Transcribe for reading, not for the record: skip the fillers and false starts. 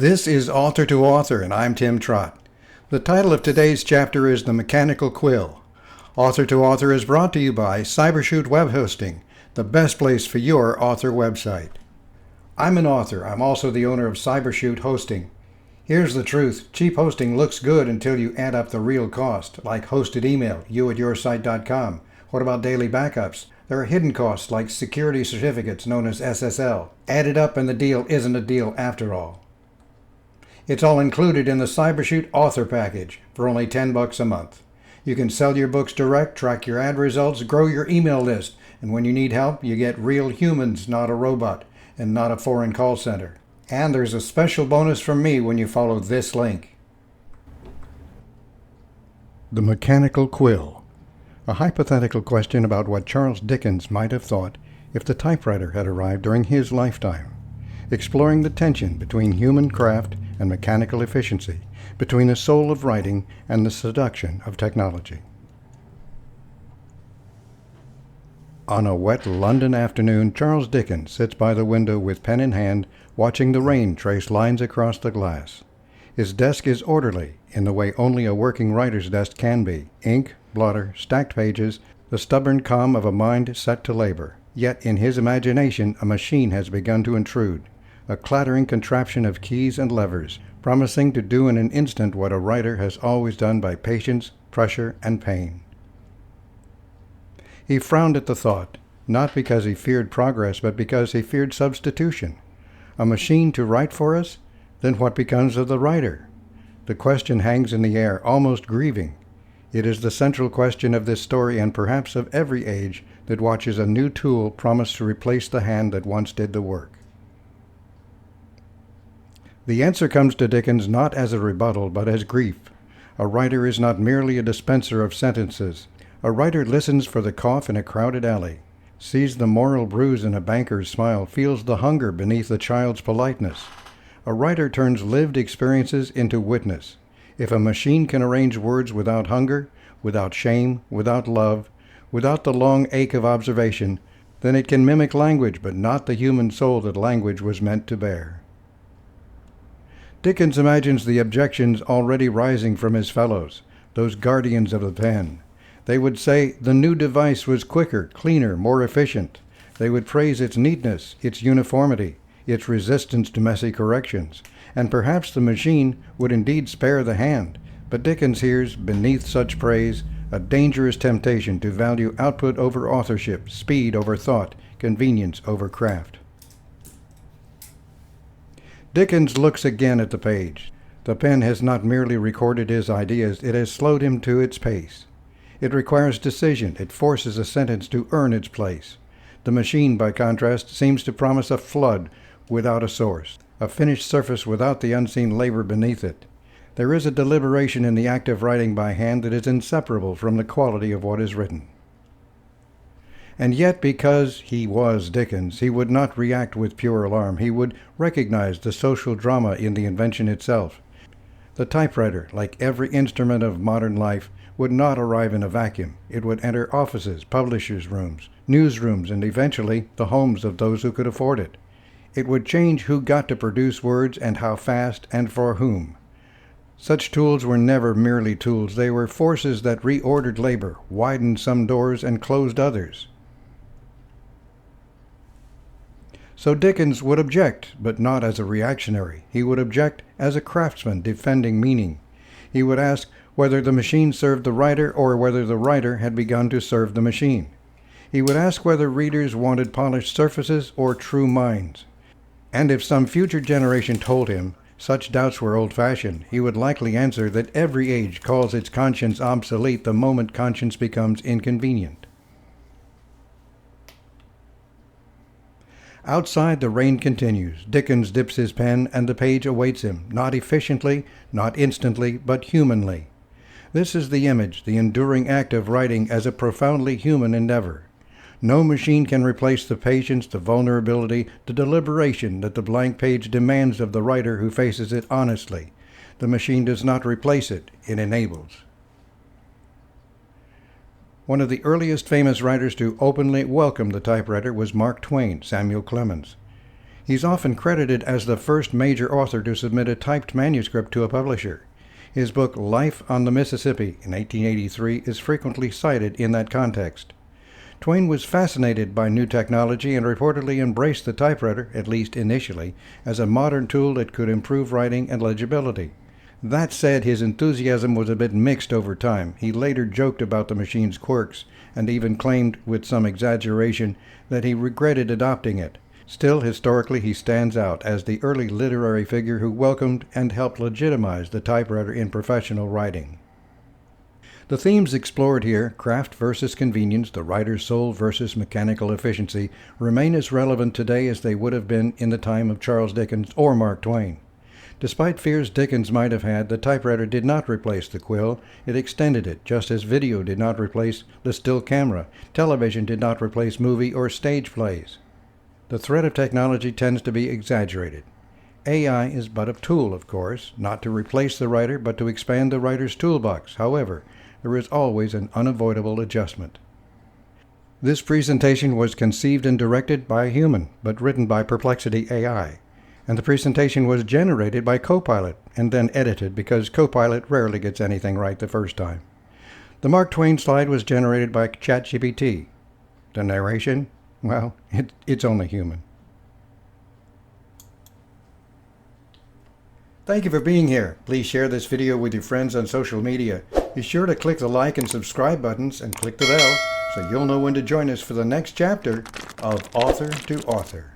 This is Author to Author, and I'm Tim Trott. The title of today's chapter is The Mechanical Quill. Author to Author is brought to you by Cybershoot Web Hosting, the best place for your author website. I'm an author. I'm also the owner of Cybershoot Hosting. Here's the truth. Cheap hosting looks good until you add up the real cost, like hosted email, you@yoursite.com. What about daily backups? There are hidden costs like security certificates known as SSL. Added up and the deal isn't a deal after all. It's all included in the Cybershoot Author Package for only $10 a month. You can sell your books direct, track your ad results, grow your email list, and when you need help, you get real humans, not a robot, and not a foreign call center. And there's a special bonus from me when you follow this link. The Mechanical Quill. A hypothetical question about what Charles Dickens might have thought if the typewriter had arrived during his lifetime. Exploring the tension between human craft and mechanical efficiency, between the soul of writing and the seduction of technology. On a wet London afternoon, Charles Dickens sits by the window with pen in hand, watching the rain trace lines across the glass. His desk is orderly, in the way only a working writer's desk can be. Ink, blotter, stacked pages, the stubborn calm of a mind set to labor. Yet in his imagination a machine has begun to intrude, a clattering contraption of keys and levers, promising to do in an instant what a writer has always done by patience, pressure, and pain. He frowned at the thought, not because he feared progress, but because he feared substitution. A machine to write for us? Then what becomes of the writer? The question hangs in the air, almost grieving. It is the central question of this story and perhaps of every age that watches a new tool promise to replace the hand that once did the work. The answer comes to Dickens not as a rebuttal, but as grief. A writer is not merely a dispenser of sentences. A writer listens for the cough in a crowded alley, sees the moral bruise in a banker's smile, feels the hunger beneath a child's politeness. A writer turns lived experiences into witness. If a machine can arrange words without hunger, without shame, without love, without the long ache of observation, then it can mimic language, but not the human soul that language was meant to bear. Dickens imagines the objections already rising from his fellows, those guardians of the pen. They would say the new device was quicker, cleaner, more efficient. They would praise its neatness, its uniformity, its resistance to messy corrections, and perhaps the machine would indeed spare the hand. But Dickens hears, beneath such praise, a dangerous temptation to value output over authorship, speed over thought, convenience over craft. Dickens looks again at the page. The pen has not merely recorded his ideas, it has slowed him to its pace. It requires decision, it forces a sentence to earn its place. The machine, by contrast, seems to promise a flood without a source, a finished surface without the unseen labor beneath it. There is a deliberation in the act of writing by hand that is inseparable from the quality of what is written. And yet, because he was Dickens, he would not react with pure alarm. He would recognize the social drama in the invention itself. The typewriter, like every instrument of modern life, would not arrive in a vacuum. It would enter offices, publishers' rooms, newsrooms, and eventually the homes of those who could afford it. It would change who got to produce words and how fast and for whom. Such tools were never merely tools. They were forces that reordered labor, widened some doors, and closed others. So Dickens would object, but not as a reactionary. He would object as a craftsman defending meaning. He would ask whether the machine served the writer or whether the writer had begun to serve the machine. He would ask whether readers wanted polished surfaces or true minds. And if some future generation told him such doubts were old-fashioned, he would likely answer that every age calls its conscience obsolete the moment conscience becomes inconvenient. Outside, the rain continues. Dickens dips his pen, and the page awaits him, not efficiently, not instantly, but humanly. This is the image, the enduring act of writing as a profoundly human endeavor. No machine can replace the patience, the vulnerability, the deliberation that the blank page demands of the writer who faces it honestly. The machine does not replace it, it enables. One of the earliest famous writers to openly welcome the typewriter was Mark Twain, Samuel Clemens. He's often credited as the first major author to submit a typed manuscript to a publisher. His book Life on the Mississippi in 1883 is frequently cited in that context. Twain was fascinated by new technology and reportedly embraced the typewriter, at least initially, as a modern tool that could improve writing and legibility. That said, his enthusiasm was a bit mixed over time. He later joked about the machine's quirks and even claimed, with some exaggeration, that he regretted adopting it. Still, historically, he stands out as the early literary figure who welcomed and helped legitimize the typewriter in professional writing. The themes explored here, craft versus convenience, the writer's soul versus mechanical efficiency, remain as relevant today as they would have been in the time of Charles Dickens or Mark Twain. Despite fears Dickens might have had, the typewriter did not replace the quill, it extended it, just as video did not replace the still camera, television did not replace movie or stage plays. The threat of technology tends to be exaggerated. AI is but a tool, of course, not to replace the writer, but to expand the writer's toolbox. However, there is always an unavoidable adjustment. This presentation was conceived and directed by a human, but written by Perplexity AI. And the presentation was generated by Copilot and then edited because Copilot rarely gets anything right the first time. The Mark Twain slide was generated by ChatGPT. The narration? Well, it's only human. Thank you for being here. Please share this video with your friends on social media. Be sure to click the like and subscribe buttons and click the bell so you'll know when to join us for the next chapter of Author to Author.